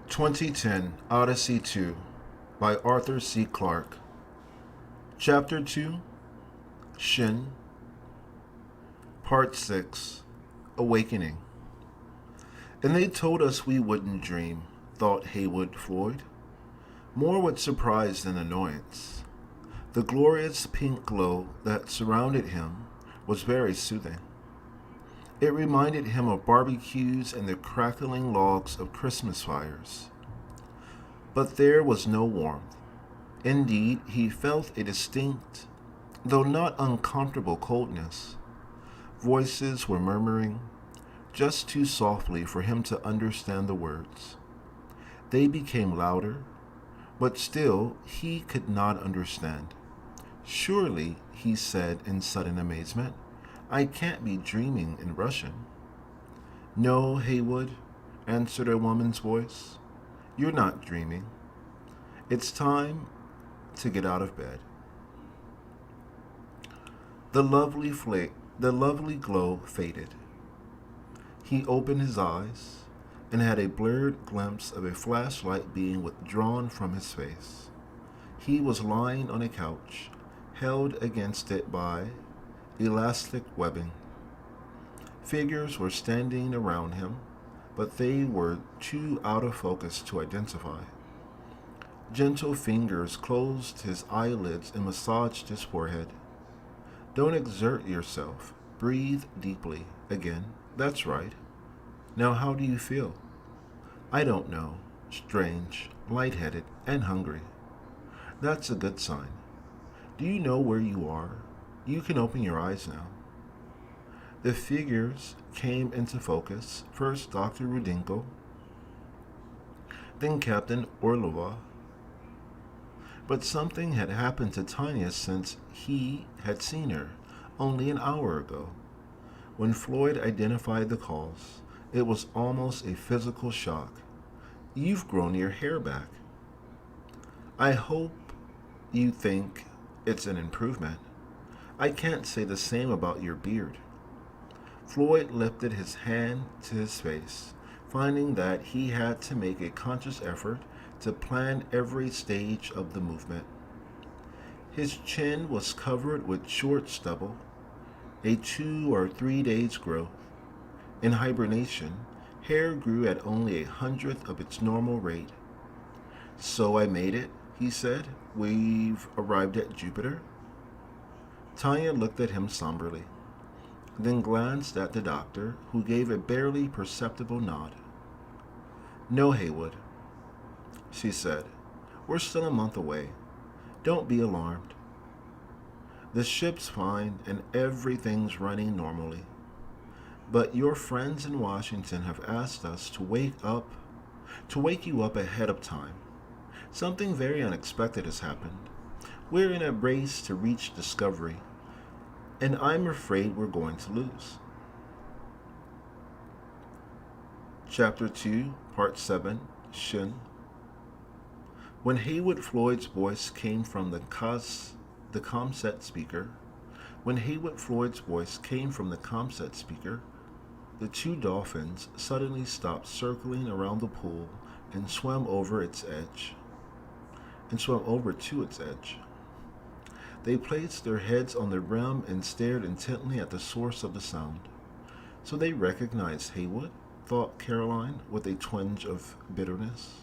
2010 Odyssey Two by Arthur C. Clarke. Chapter 2 Shin, Part 6 Awakening. And they told us we wouldn't dream, thought Haywood Floyd, more with surprise than annoyance. The glorious pink glow that surrounded him was very soothing. It reminded him of barbecues and the crackling logs of Christmas fires. But there was no warmth. Indeed, he felt a distinct, though not uncomfortable coldness. Voices were murmuring, just too softly for him to understand the words. They became louder, but still he could not understand. Surely, he said in sudden amazement, I can't be dreaming in Russian. No, Haywood, answered a woman's voice. You're not dreaming. It's time to get out of bed. The lovely glow faded. He opened his eyes and had a blurred glimpse of a flashlight being withdrawn from his face. He was lying on a couch, held against it by elastic webbing. Figures were standing around him, but they were too out of focus to identify. Gentle fingers closed his eyelids and massaged his forehead. Don't exert yourself. Breathe deeply. Again. That's right. Now how do you feel? I don't know. Strange, lightheaded, and hungry. That's a good sign. Do you know where you are? You can open your eyes now. The figures came into focus. First Dr. Rudenko, then Captain Orlova. But something had happened to Tanya since he had seen her only an hour ago. When Floyd identified the cause, it was almost a physical shock. You've grown your hair back. I hope you think it's an improvement. I can't say the same about your beard. Floyd lifted his hand to his face, finding that he had to make a conscious effort to plan every stage of the movement. His chin was covered with short stubble, a 2 or 3 days growth. In hibernation, hair grew at only 1/100th of its normal rate. So I made it, he said. We've arrived at Jupiter. Tanya looked at him somberly, then glanced at the doctor, who gave a barely perceptible nod. No, Haywood, she said. We're still a month away. Don't be alarmed. The ship's fine and everything's running normally. But your friends in Washington have asked us to wake you up ahead of time. Something very unexpected has happened. We're in a race to reach discovery, and I'm afraid we're going to lose. Chapter 2, Part 7, Shin. When Haywood Floyd's voice came from the ComSet speaker, the two dolphins suddenly stopped circling around the pool and swam over to its edge. They placed their heads on the rim and stared intently at the source of the sound. So they recognized Haywood, thought Caroline with a twinge of bitterness.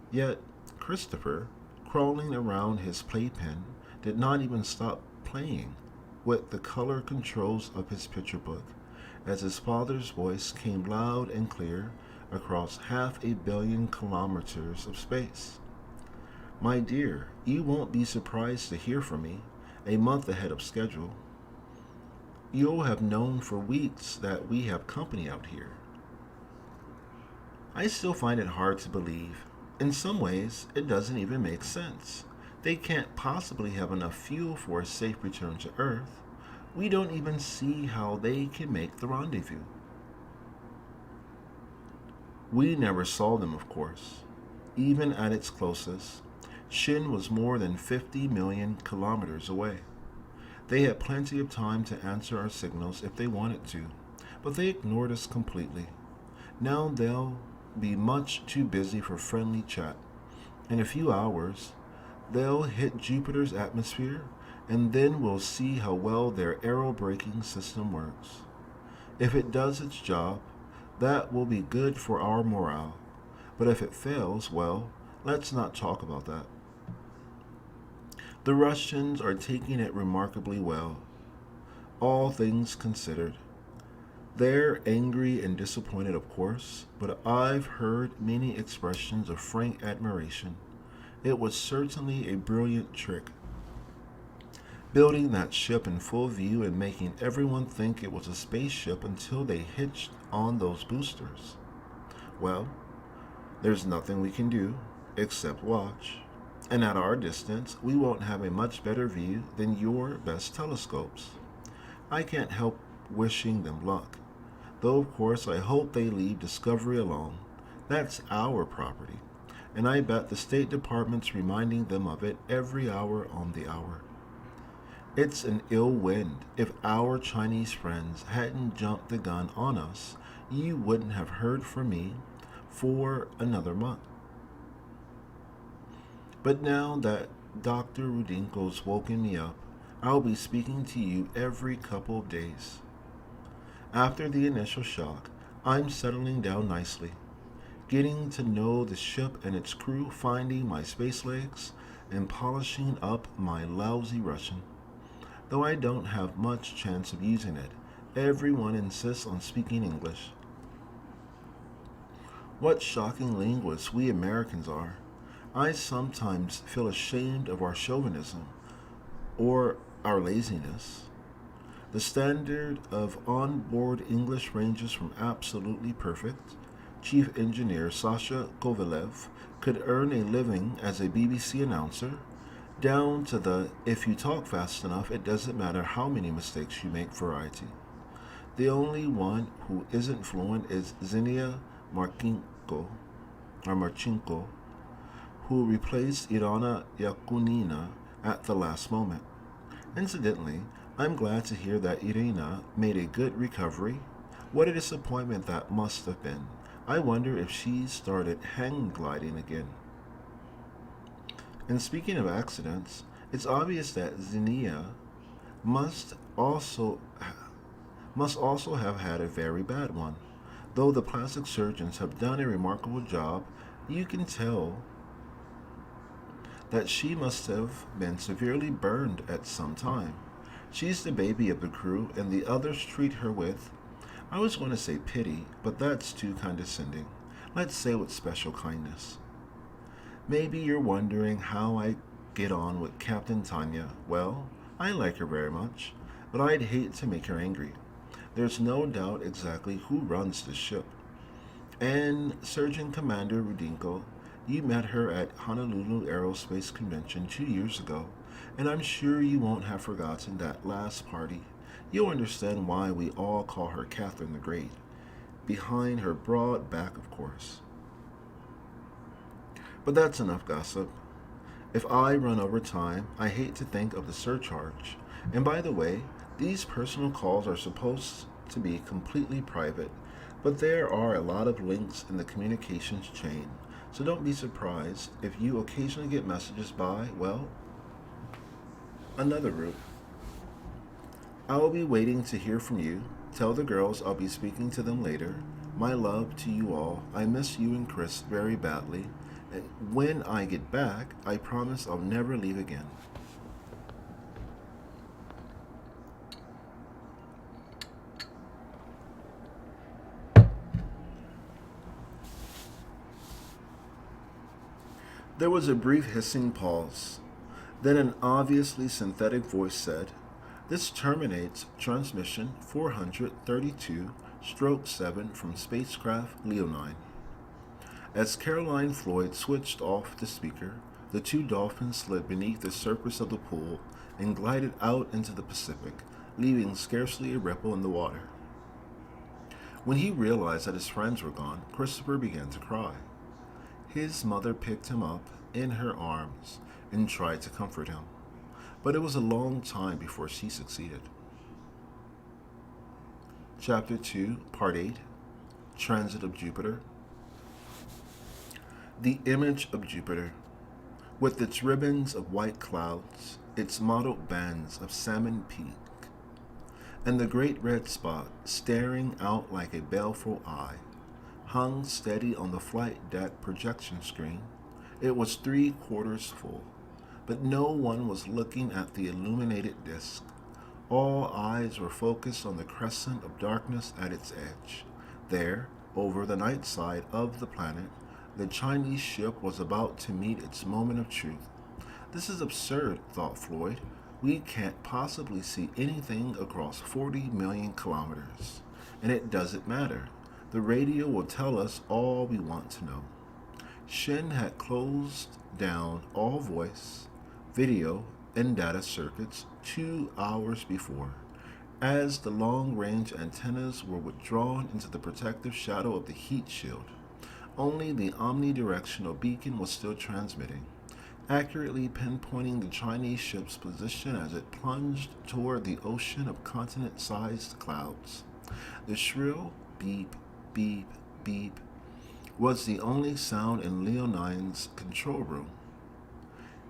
Yet Christopher, crawling around his playpen, did not even stop playing with the color controls of his picture book as his father's voice came loud and clear across 500 million kilometers of space. My dear, you won't be surprised to hear from me a month ahead of schedule. You'll have known for weeks that we have company out here. I still find it hard to believe. In some ways, it doesn't even make sense. They can't possibly have enough fuel for a safe return to Earth. We don't even see how they can make the rendezvous. We never saw them, of course. Even at its closest, Shin was more than 50 million kilometers away. They had plenty of time to answer our signals if they wanted to, but they ignored us completely. Now be much too busy for friendly chat. In a few hours, they'll hit Jupiter's atmosphere, and then we'll see how well their aerobraking system works. If it does its job, that will be good for our morale. But if it fails, well, let's not talk about that. The Russians are taking it remarkably well, all things considered. They're angry and disappointed, of course, but I've heard many expressions of frank admiration. It was certainly a brilliant trick. Building that ship in full view and making everyone think it was a spaceship until they hitched on those boosters. Well, there's nothing we can do except watch. And at our distance, we won't have a much better view than your best telescopes. I can't help wishing them luck. Though, of course, I hope they leave Discovery alone. That's our property. And I bet the State Department's reminding them of it every hour on the hour. It's an ill wind. If our Chinese friends hadn't jumped the gun on us, you wouldn't have heard from me for another month. But now that Dr. Rudinko's woken me up, I'll be speaking to you every couple of days. After the initial shock, I'm settling down nicely, getting to know the ship and its crew, finding my space legs, and polishing up my lousy Russian. Though I don't have much chance of using it, everyone insists on speaking English. What shocking linguists we Americans are. I sometimes feel ashamed of our chauvinism or our laziness. The standard of on-board English ranges from absolutely perfect. Chief Engineer Sasha Kovalev could earn a living as a BBC announcer, down to the if you talk fast enough, it doesn't matter how many mistakes you make variety. The only one who isn't fluent is Xenia Marchenko, who replaced Irina Yakunina at the last moment. Incidentally, I'm glad to hear that Irina made a good recovery. What a disappointment that must have been. I wonder if she started hang gliding again. And speaking of accidents, it's obvious that Xenia must also have had a very bad one. Though the plastic surgeons have done a remarkable job, you can tell that she must have been severely burned at some time. She's the baby of the crew, and the others treat her with, I was going to say pity, but that's too condescending. Let's say with special kindness. Maybe you're wondering how I get on with Captain Tanya. Well, I like her very much, but I'd hate to make her angry. There's no doubt exactly who runs the ship. And Surgeon Commander Rudinko, you met her at Honolulu Aerospace Convention 2 years ago, and I'm sure you won't have forgotten that last party. You'll understand why we all call her Catherine the Great. Behind her broad back, of course. But that's enough gossip. If I run over time, I hate to think of the surcharge. And by the way, these personal calls are supposed to be completely private, but there are a lot of links in the communications chain, so don't be surprised if you occasionally get messages by, well, another route. I will be waiting to hear from you. Tell the girls I'll be speaking to them later. My love to you all. I miss you and Chris very badly. And when I get back, I promise I'll never leave again. There was a brief hissing pause. Then an obviously synthetic voice said, "This terminates transmission 432/7 from spacecraft Leonine." As Caroline Floyd switched off the speaker, the two dolphins slid beneath the surface of the pool and glided out into the Pacific, leaving scarcely a ripple in the water. When he realized that his friends were gone, Christopher began to cry. His mother picked him up in her arms and tried to comfort him, but it was a long time before she succeeded. Chapter 2, Part 8, Transit of Jupiter. The image of Jupiter, with its ribbons of white clouds, its mottled bands of salmon peak, and the great red spot staring out like a baleful eye, hung steady on the flight deck projection screen. It was 3/4 full, but no one was looking at the illuminated disk. All eyes were focused on the crescent of darkness at its edge. There, over the night side of the planet, the Chinese ship was about to meet its moment of truth. This is absurd, thought Floyd. We can't possibly see anything across 40 million kilometers. And it doesn't matter. The radio will tell us all we want to know. Shin had closed down all voice, video, and data circuits 2 hours before, as the long-range antennas were withdrawn into the protective shadow of the heat shield. Only the omnidirectional beacon was still transmitting, accurately pinpointing the Chinese ship's position as it plunged toward the ocean of continent-sized clouds. The shrill beep, beep, beep was the only sound in Leonine's control room.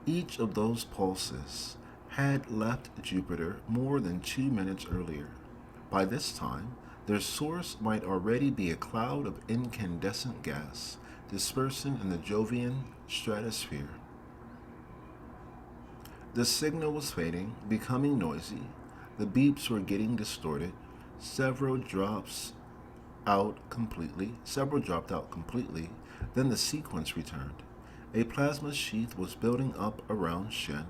Each of those pulses had left Jupiter more than 2 minutes earlier. By this time, their source might already be a cloud of incandescent gas dispersing in the Jovian stratosphere. The signal was fading, becoming noisy. The beeps were getting distorted. Several dropped out completely. Then the sequence returned. A plasma sheath was building up around Shen,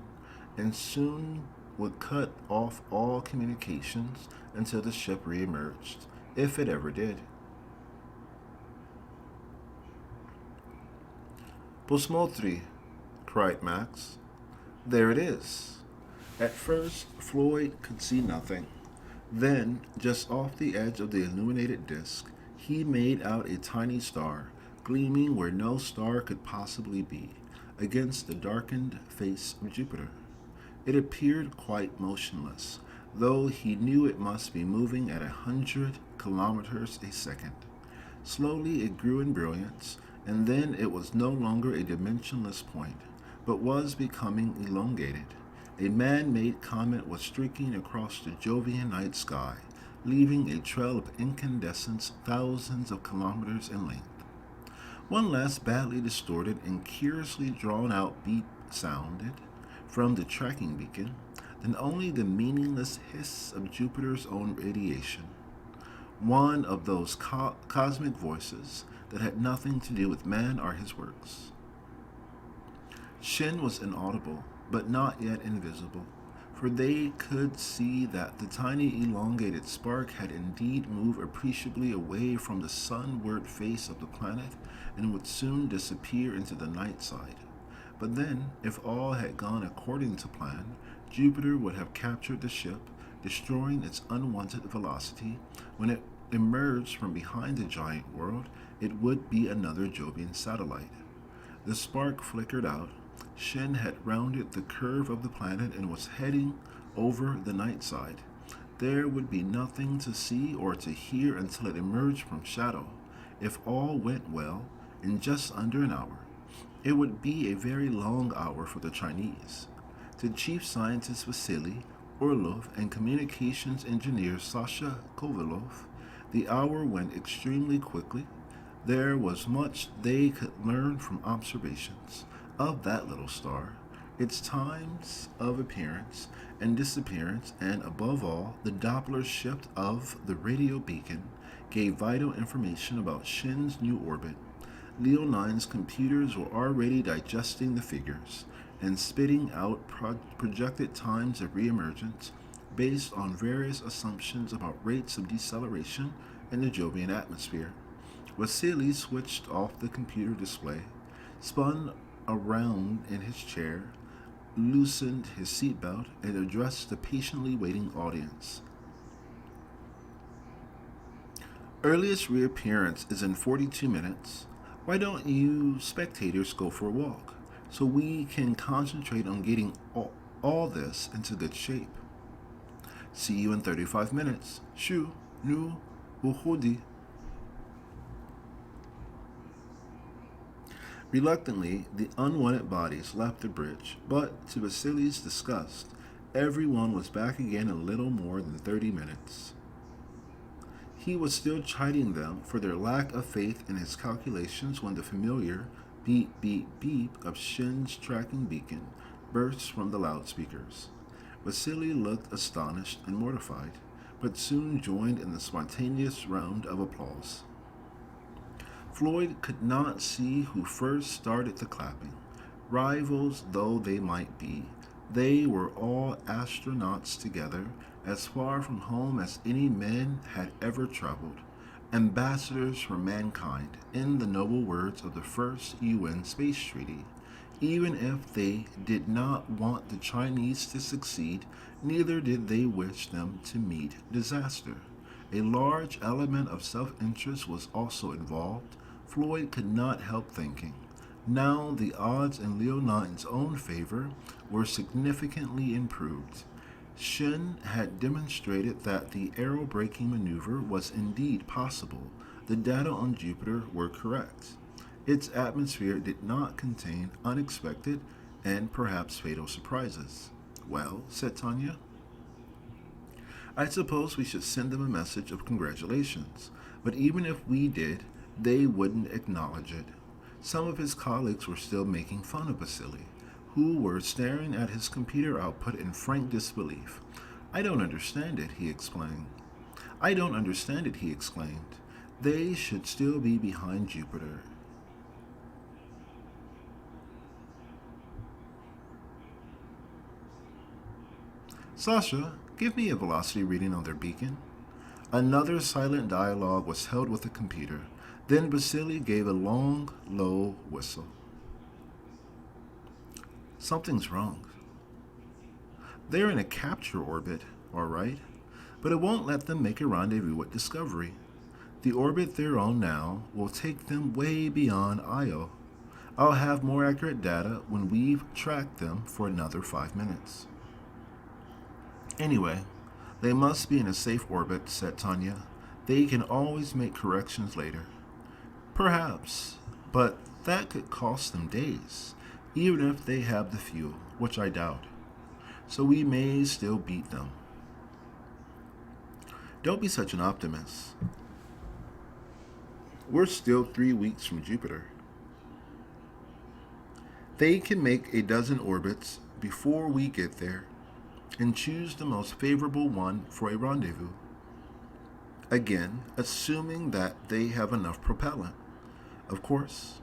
and soon would cut off all communications until the ship reemerged, if it ever did. Posmotri, cried Max. There it is. At first, Floyd could see nothing. Then, just off the edge of the illuminated disk, he made out a tiny star, gleaming where no star could possibly be, against the darkened face of Jupiter. It appeared quite motionless, though he knew it must be moving at 100 kilometers a second. Slowly it grew in brilliance, and then it was no longer a dimensionless point, but was becoming elongated. A man-made comet was streaking across the Jovian night sky, leaving a trail of incandescence thousands of kilometers in length. One last badly distorted and curiously drawn-out beep sounded from the tracking beacon, then only the meaningless hiss of Jupiter's own radiation. One of those cosmic voices that had nothing to do with man or his works. Shin was inaudible, but not yet invisible, for they could see that the tiny elongated spark had indeed moved appreciably away from the sunward face of the planet and would soon disappear into the night side. But then, if all had gone according to plan, Jupiter would have captured the ship, destroying its unwanted velocity. When it emerged from behind the giant world, it would be another Jovian satellite. The spark flickered out. Shin had rounded the curve of the planet and was heading over the night side. There would be nothing to see or to hear until it emerged from shadow. If all went well, in just under an hour. It would be a very long hour for the Chinese. To Chief Scientist Vasily Orlov and Communications Engineer Sasha Kovalov, the hour went extremely quickly. There was much they could learn from observations of that little star, its times of appearance and disappearance, and above all, the Doppler shift of the radio beacon gave vital information about Shin's new orbit. Leonine's computers were already digesting the figures and spitting out projected times of reemergence based on various assumptions about rates of deceleration in the Jovian atmosphere. Vasily switched off the computer display, spun around in his chair, loosened his seatbelt, and addressed the patiently waiting audience. Earliest reappearance is in 42 minutes. Why don't you spectators go for a walk so we can concentrate on getting all this into good shape? See you in 35 minutes. Shu, nu, uhudi. Reluctantly, the unwanted bodies left the bridge, but to Vasily's disgust, everyone was back again in little more than 30 minutes. He was still chiding them for their lack of faith in his calculations when the familiar beep beep beep of Shin's tracking beacon burst from the loudspeakers. Vasily looked astonished and mortified, but soon joined in the spontaneous round of applause. Floyd could not see who first started the clapping. Rivals though they might be, they were all astronauts together, as far from home as any men had ever traveled, ambassadors for mankind, in the noble words of the first UN Space Treaty. Even if they did not want the Chinese to succeed, neither did they wish them to meet disaster. A large element of self interest was also involved. Floyd could not help thinking. Now the odds in Leonine's own favor were significantly improved. Shin had demonstrated that the aerobraking maneuver was indeed possible. The data on Jupiter were correct. Its atmosphere did not contain unexpected and perhaps fatal surprises. Well, said Tanya, I suppose we should send them a message of congratulations, but even if we did, they wouldn't acknowledge it. Some of his colleagues were still making fun of Vasily, who were staring at his computer output in frank disbelief. I don't understand it, he explained. I don't understand it, he exclaimed. They should still be behind Jupiter. Sasha, give me a velocity reading on their beacon. Another silent dialogue was held with the computer. Then Vasily gave a long, low whistle. Something's wrong. They're in a capture orbit, all right, but it won't let them make a rendezvous with Discovery. The orbit they're on now will take them way beyond Io. I'll have more accurate data when we've tracked them for another 5 minutes. Anyway, they must be in a safe orbit, said Tanya. They can always make corrections later. Perhaps, but that could cost them days, even if they have the fuel, which I doubt. So we may still beat them. Don't be such an optimist. We're still 3 weeks from Jupiter. They can make a dozen orbits before we get there and choose the most favorable one for a rendezvous. Again, assuming that they have enough propellant, of course.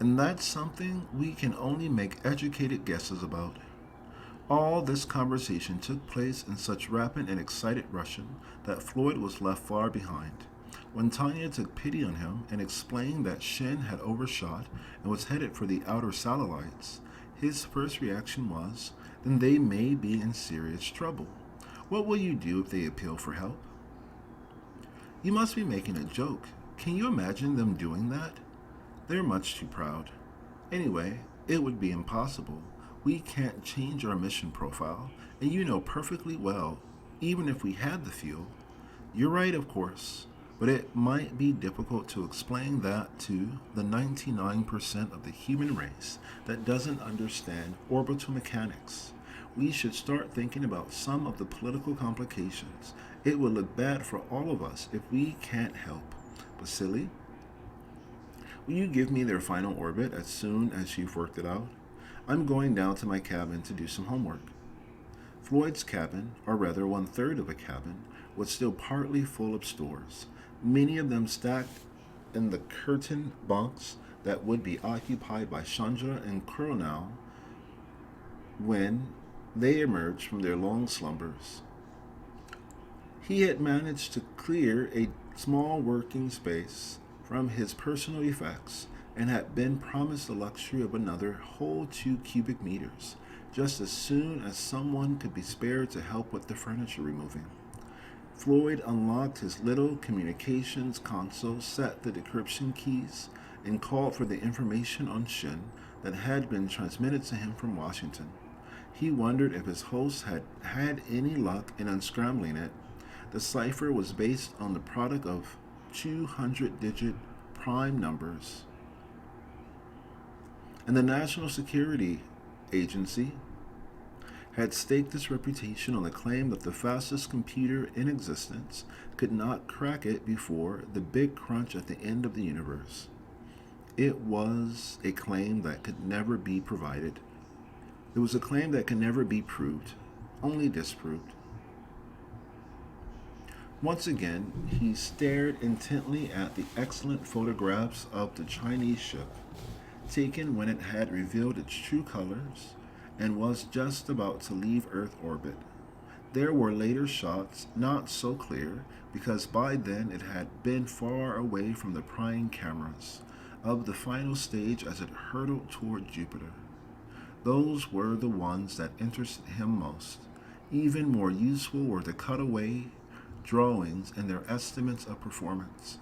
And that's something we can only make educated guesses about. All this conversation took place in such rapid and excited Russian that Floyd was left far behind. When Tanya took pity on him and explained that Shin had overshot and was headed for the outer satellites, his first reaction was, then they may be in serious trouble. What will you do if they appeal for help? You must be making a joke. Can you imagine them doing that? They're much too proud. Anyway, it would be impossible. We can't change our mission profile, and you know perfectly well, even if we had the fuel. You're right, of course, but it might be difficult to explain that to the 99% of the human race that doesn't understand orbital mechanics. We should start thinking about some of the political complications. It would look bad for all of us if we can't help. Vasily, will you give me their final orbit as soon as you've worked it out? I'm going down to my cabin to do some homework. Floyd's cabin, or rather 1/3 of a cabin, was still partly full of stores, many of them stacked in the curtained bunks that would be occupied by Chandra and Kurnow when they emerged from their long slumbers. He had managed to clear a small working space from his personal effects and had been promised the luxury of another whole 2 cubic meters, just as soon as someone could be spared to help with the furniture removing. Floyd unlocked his little communications console, set the decryption keys, and called for the information on Shin that had been transmitted to him from Washington. He wondered if his host had had any luck in unscrambling it. The cipher was based on the product of 200-digit prime numbers. And the National Security Agency had staked its reputation on the claim that the fastest computer in existence could not crack it before the big crunch at the end of the universe. It was a claim that could never be provided. It was a claim that could never be proved, only disproved. Once again, he stared intently at the excellent photographs of the Chinese ship, taken when it had revealed its true colors and was just about to leave Earth orbit. There were later shots, not so clear, because by then it had been far away from the prying cameras, of the final stage as it hurtled toward Jupiter. Those were the ones that interested him most. Even more useful were the cutaway drawings and their estimates of performance.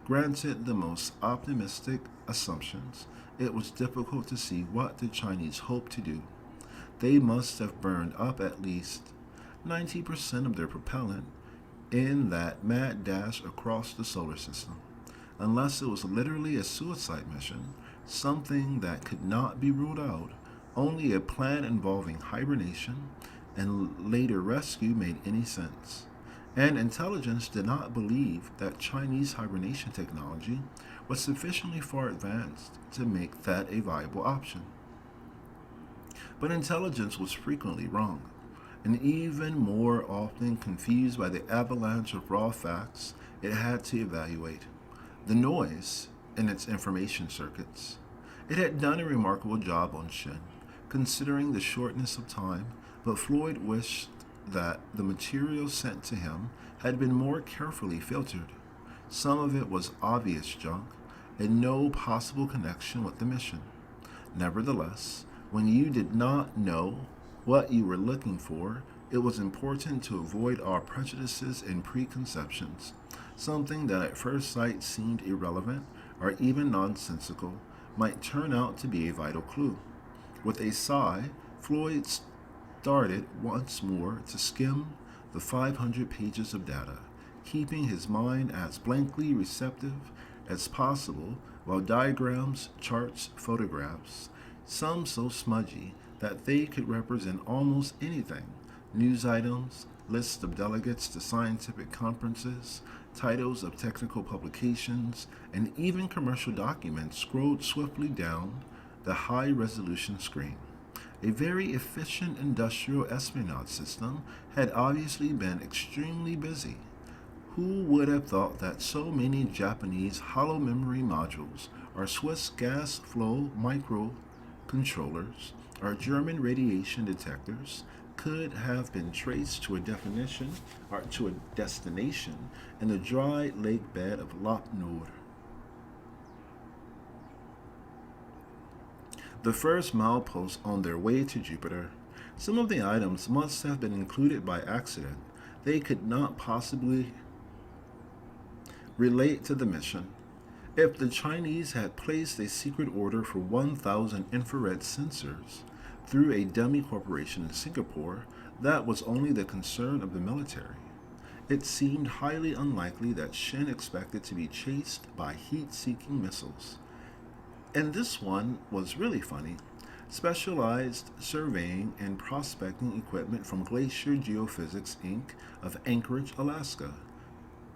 Granted the most optimistic assumptions, it was difficult to see what the Chinese hoped to do. They must have burned up at least 90% of their propellant in that mad dash across the solar system, unless it was literally a suicide mission, something that could not be ruled out. Only a plan involving hibernation and later rescue made any sense. And intelligence did not believe that Chinese hibernation technology was sufficiently far advanced to make that a viable option. But intelligence was frequently wrong, and even more often confused by the avalanche of raw facts it had to evaluate. The noise in its information circuits. It had done a remarkable job on Shin, considering the shortness of time, but Floyd wished that the material sent to him had been more carefully filtered. Some of it was obvious junk, and no possible connection with the mission. Nevertheless, when you did not know what you were looking for, it was important to avoid our prejudices and preconceptions. Something that at first sight seemed irrelevant or even nonsensical might turn out to be a vital clue. With a sigh, Floyd started once more to skim the 500 pages of data, keeping his mind as blankly receptive as possible while diagrams, charts, photographs, some so smudgy that they could represent almost anything, news items, lists of delegates to scientific conferences, titles of technical publications, and even commercial documents scrolled swiftly down the high-resolution screen. A very efficient industrial espionage system had obviously been extremely busy. Who would have thought that so many Japanese hollow memory modules, or Swiss gas flow microcontrollers, or German radiation detectors could have been traced to a definition or to a destination in the dry lake bed of Lac Nord. The first milepost on their way to Jupiter. Some of the items must have been included by accident. They could not possibly relate to the mission. If the Chinese had placed a secret order for 1,000 infrared sensors through a dummy corporation in Singapore, that was only the concern of the military. It seemed highly unlikely that Shin expected to be chased by heat-seeking missiles. And this one was really funny. Specialized surveying and prospecting equipment from Glacier Geophysics Inc. of Anchorage, Alaska.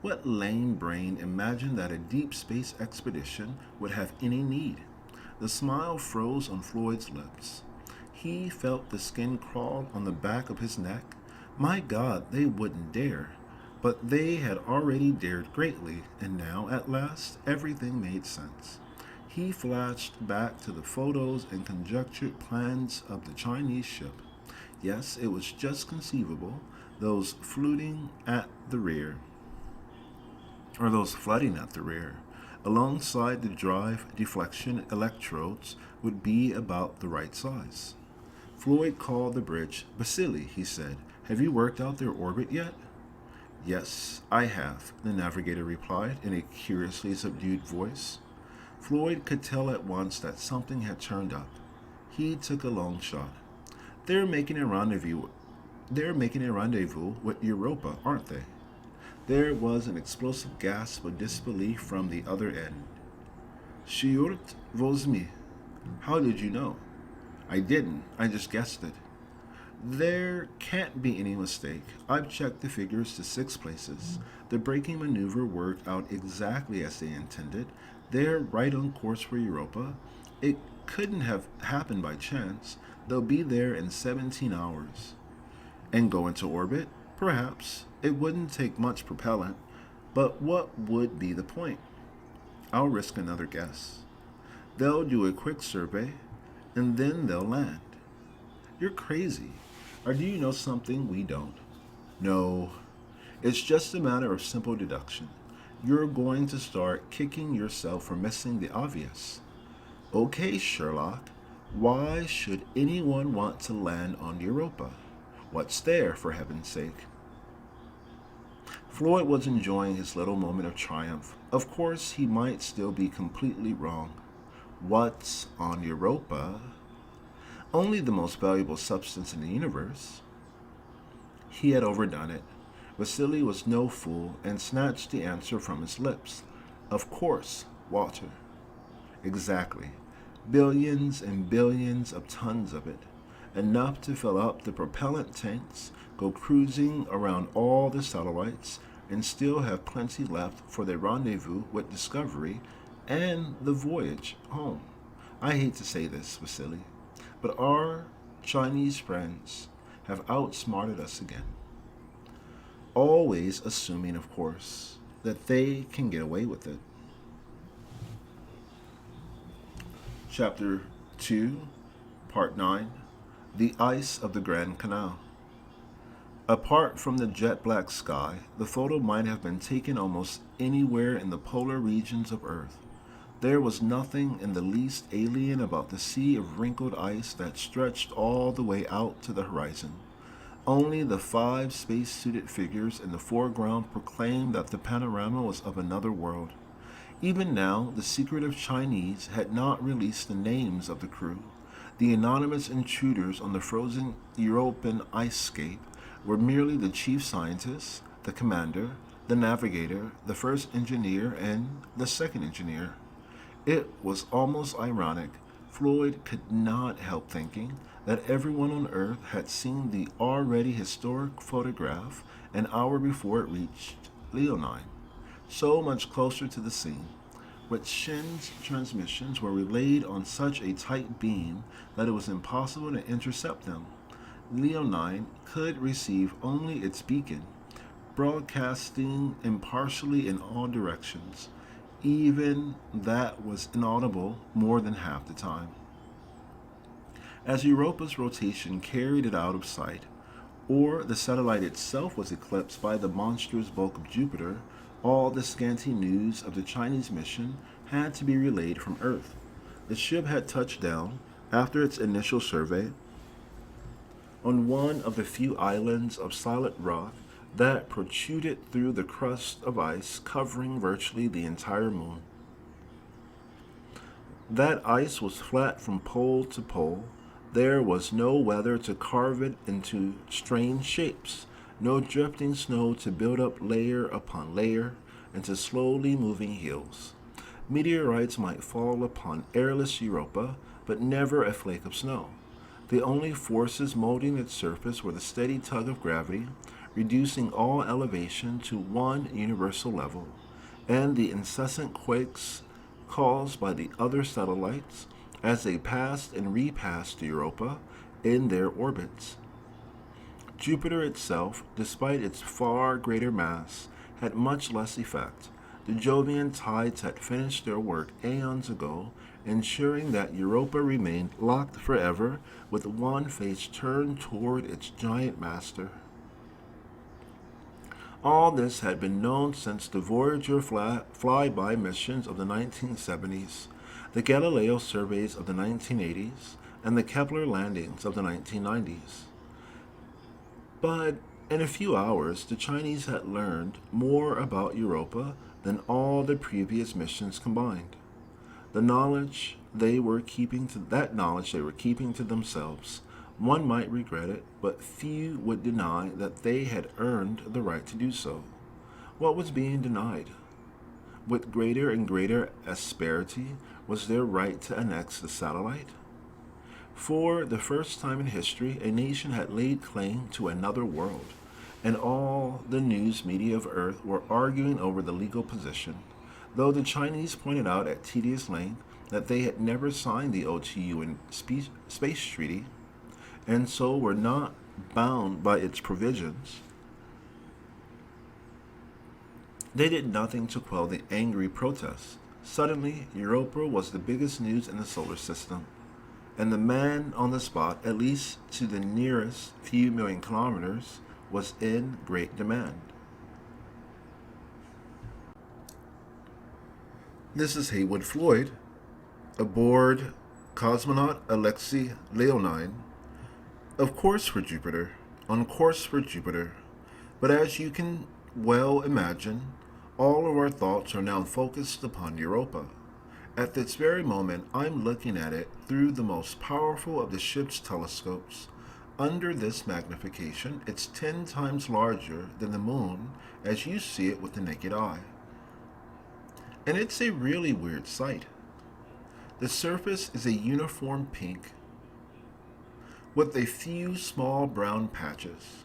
What lame brain imagined that a deep space expedition would have any need? The smile froze on Floyd's lips. He felt the skin crawl on the back of his neck. My God, they wouldn't dare. But they had already dared greatly, and now, at last, everything made sense. He flashed back to the photos and conjectured plans of the Chinese ship. Yes, it was just conceivable, those flooding at the rear, alongside the drive deflection electrodes would be about the right size. Floyd called the bridge. Basili, he said, have you worked out their orbit yet? Yes, I have, the navigator replied in a curiously subdued voice. Floyd could tell at once that something had turned up. He took a long shot. They're making a rendezvous with Europa, aren't they? There was an explosive gasp of disbelief from the other end. Shiurt Vosmi. How did you know? I didn't. I just guessed it. There can't be any mistake. I've checked the figures to 6 places. The braking maneuver worked out exactly as they intended. They're right on course for Europa. It couldn't have happened by chance. They'll be there in 17 hours. And go into orbit? Perhaps. It wouldn't take much propellant. But what would be the point? I'll risk another guess. They'll do a quick survey, and then they'll land. You're crazy. Or do you know something we don't? No. It's just a matter of simple deduction. You're going to start kicking yourself for missing the obvious. Okay, Sherlock. Why should anyone want to land on Europa? What's there, for heaven's sake? Floyd was enjoying his little moment of triumph. Of course, he might still be completely wrong. What's on Europa? Only the most valuable substance in the universe. He had overdone it. Vasily was no fool and snatched the answer from his lips. Of course, water. Exactly. Billions and billions of tons of it. Enough to fill up the propellant tanks, go cruising around all the satellites, and still have plenty left for their rendezvous with Discovery and the voyage home. I hate to say this, Vasily, but our Chinese friends have outsmarted us again. Always assuming, of course, that they can get away with it. Chapter 2, Part 9, The Ice of the Grand Canal. Apart from the jet black sky, the photo might have been taken almost anywhere in the polar regions of Earth. There was nothing in the least alien about the sea of wrinkled ice that stretched all the way out to the horizon. Only the 5 space-suited figures in the foreground proclaimed that the panorama was of another world. Even now, the secretive Chinese had not released the names of the crew. The anonymous intruders on the frozen European ice-scape were merely the chief scientist, the commander, the navigator, the first engineer, and the second engineer. It was almost ironic. Floyd could not help thinking that everyone on Earth had seen the already historic photograph an hour before it reached Leonine, so much closer to the scene. But Shin's transmissions were relayed on such a tight beam that it was impossible to intercept them. Leonine could receive only its beacon, broadcasting impartially in all directions. Even that was inaudible more than half the time. As Europa's rotation carried it out of sight, or the satellite itself was eclipsed by the monstrous bulk of Jupiter, all the scanty news of the Chinese mission had to be relayed from Earth. The ship had touched down, after its initial survey, on one of the few islands of solid rock that protruded through the crust of ice covering virtually the entire moon. That ice was flat from pole to pole. There was no weather to carve it into strange shapes, no drifting snow to build up layer upon layer into slowly moving hills. Meteorites might fall upon airless Europa, but never a flake of snow. The only forces molding its surface were the steady tug of gravity, reducing all elevation to one universal level, and the incessant quakes caused by the other satellites as they passed and repassed Europa in their orbits. Jupiter itself, despite its far greater mass, had much less effect. The Jovian tides had finished their work aeons ago, ensuring that Europa remained locked forever with one face turned toward its giant master. All this had been known since the Voyager flyby missions of the 1970s, the Galileo surveys of the 1980s, and the Kepler landings of the 1990s. But in a few hours, the Chinese had learned more about Europa than all the previous missions combined. That knowledge they were keeping to themselves. One might regret it, but few would deny that they had earned the right to do so. What was being denied? with greater and greater asperity, was their right to annex the satellite. For the first time in history, a nation had laid claim to another world, and all the news media of Earth were arguing over the legal position, though the Chinese pointed out at tedious length that they had never signed the OTU and Space Treaty, and so were not bound by its provisions. They did nothing to quell the angry protests. Suddenly, Europa was the biggest news in the solar system, and the man on the spot, at least to the nearest few million kilometers, was in great demand. This is Haywood Floyd, aboard cosmonaut Alexei Leonine, of course for Jupiter, on course for Jupiter. But as you can well imagine, all of our thoughts are now focused upon Europa. At this very moment, I'm looking at it through the most powerful of the ship's telescopes. Under this magnification, it's 10 times larger than the moon as you see it with the naked eye. And it's a really weird sight. The surface is a uniform pink with a few small brown patches.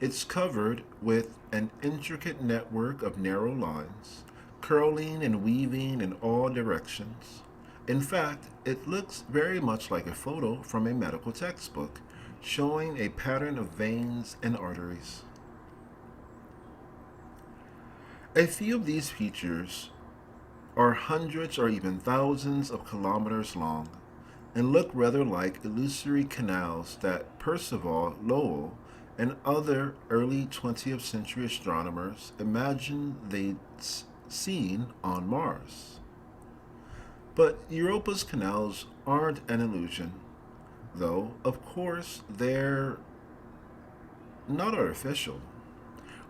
It's covered with an intricate network of narrow lines, curling and weaving in all directions. In fact, it looks very much like a photo from a medical textbook, showing a pattern of veins and arteries. A few of these features are hundreds or even thousands of kilometers long and look rather like illusory canals that Percival Lowell and other early 20th century astronomers imagined they'd seen on Mars. But Europa's canals aren't an illusion, though, of course, they're not artificial.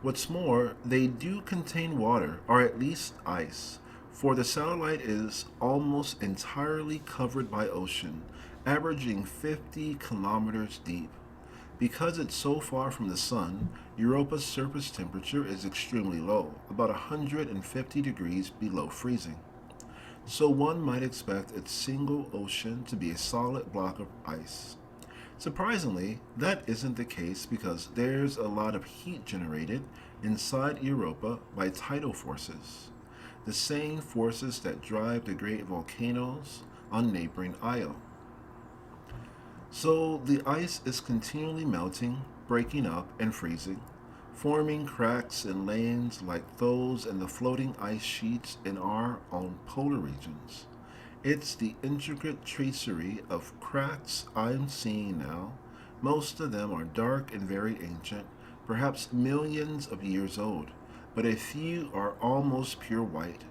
What's more, they do contain water, or at least ice, for the satellite is almost entirely covered by ocean, averaging 50 kilometers deep. Because it's so far from the sun, Europa's surface temperature is extremely low, about 150 degrees below freezing. So one might expect its single ocean to be a solid block of ice. Surprisingly, that isn't the case because there's a lot of heat generated inside Europa by tidal forces, the same forces that drive the great volcanoes on neighboring Io. So the ice is continually melting, breaking up, and freezing, forming cracks and lanes like those in the floating ice sheets in our own polar regions. It's the intricate tracery of cracks I'm seeing now. Most of them are dark and very ancient, perhaps millions of years old, but a few are almost pure white.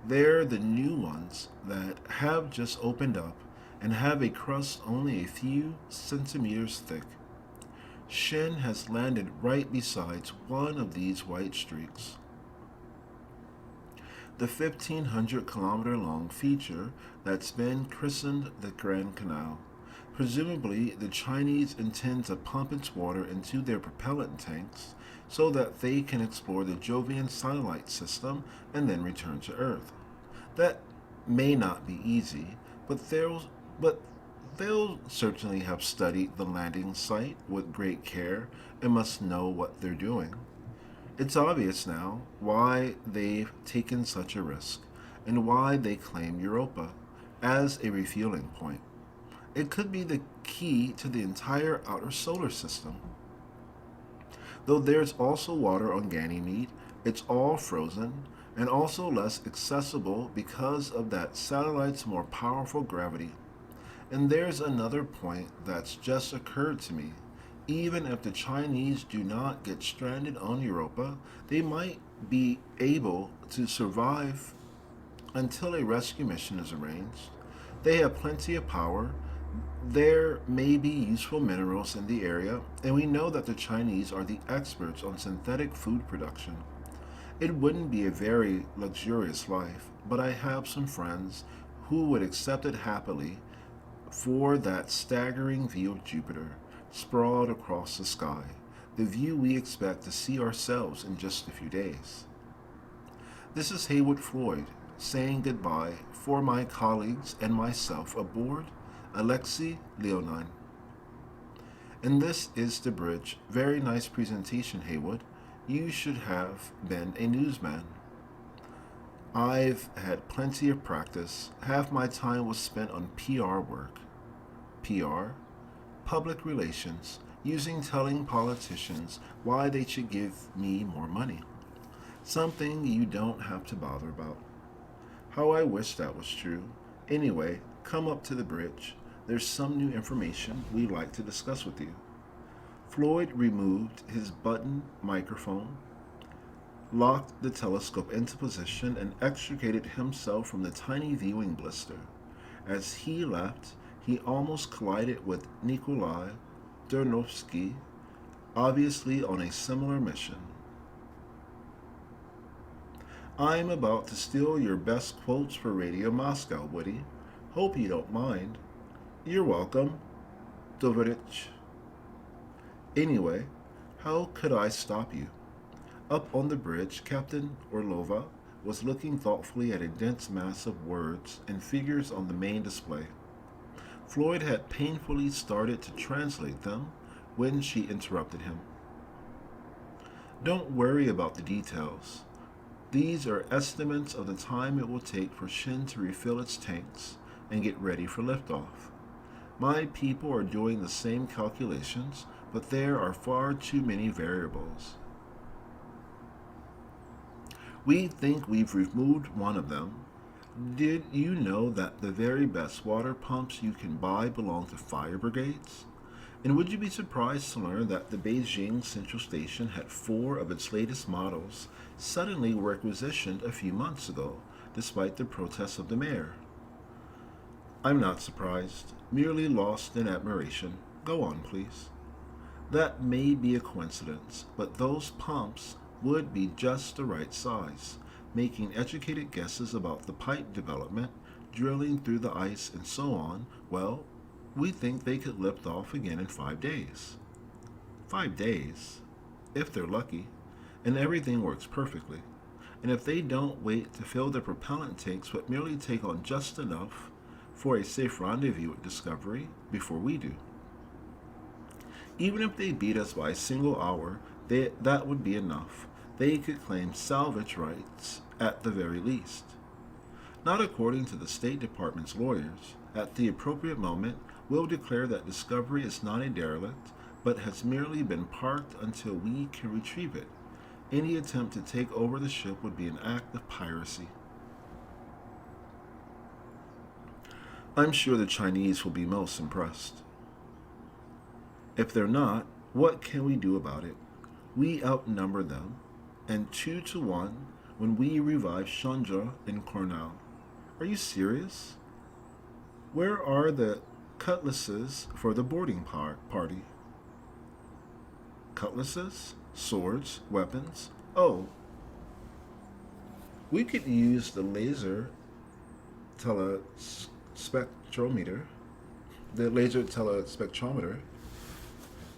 They're the new ones that have just opened up and have a crust only a few centimeters thick. Shin has landed right beside one of these white streaks. The 1,500-kilometer long feature that's been christened the Grand Canal. Presumably, the Chinese intend to pump its water into their propellant tanks so that they can explore the Jovian satellite system and then return to Earth. That may not be easy, but they'll certainly have studied the landing site with great care and must know what they're doing. It's obvious now why they've taken such a risk and why they claim Europa as a refueling point. It could be the key to the entire outer solar system. Though there's also water on Ganymede, it's all frozen and also less accessible because of that satellite's more powerful gravity. And there's another point that's just occurred to me. Even if the Chinese do not get stranded on Europa, they might be able to survive until a rescue mission is arranged. They have plenty of power. There may be useful minerals in the area, and we know that the Chinese are the experts on synthetic food production. It wouldn't be a very luxurious life, but I have some friends who would accept it happily for that staggering view of Jupiter, sprawled across the sky, the view we expect to see ourselves in just a few days. This is Haywood Floyd saying goodbye for my colleagues and myself aboard Alexei Leonine. And this is the bridge. Very nice presentation, Haywood. You should have been a newsman. I've had plenty of practice. Half my time was spent on PR work. PR? Public relations, using telling politicians why they should give me more money. Something you don't have to bother about. How I wish that was true. Anyway, come up to the bridge. There's some new information we'd like to discuss with you. Floyd removed his button microphone, locked the telescope into position, and extricated himself from the tiny viewing blister. As he left, he almost collided with Nikolai Dernovsky, obviously on a similar mission. I'm about to steal your best quotes for Radio Moscow, Woody. Hope you don't mind. You're welcome, Doverich. Anyway, how could I stop you? Up on the bridge, Captain Orlova was looking thoughtfully at a dense mass of words and figures on the main display. Floyd had painfully started to translate them when she interrupted him. Don't worry about the details. These are estimates of the time it will take for Shin to refill its tanks and get ready for liftoff. My people are doing the same calculations, but there are far too many variables. We think we've removed one of them. Did you know that the very best water pumps you can buy belong to fire brigades? And would you be surprised to learn that the Beijing Central Station had 4 of its latest models suddenly requisitioned a few months ago, despite the protests of the mayor? I'm not surprised, merely lost in admiration. Go on, please. That may be a coincidence, but those pumps would be just the right size, making educated guesses about the pipe development, drilling through the ice, and so on. Well, we think they could lift off again in 5 days. 5 days? If they're lucky, and everything works perfectly. And if they don't wait to fill their propellant tanks but merely take on just enough for a safe rendezvous with Discovery before we do. Even if they beat us by a single hour, that would be enough. They could claim salvage rights at the very least. Not according to the State Department's lawyers. At the appropriate moment, we'll declare that Discovery is not a derelict, but has merely been parked until we can retrieve it. Any attempt to take over the ship would be an act of piracy. I'm sure the Chinese will be most impressed. If they're not, what can we do about it? We outnumber them, and 2 to 1 when we revive Chandra and Cornell. Are you serious? Where are the cutlasses for the boarding party? Cutlasses? Swords? Weapons? Oh, we could use the laser telespectrometer,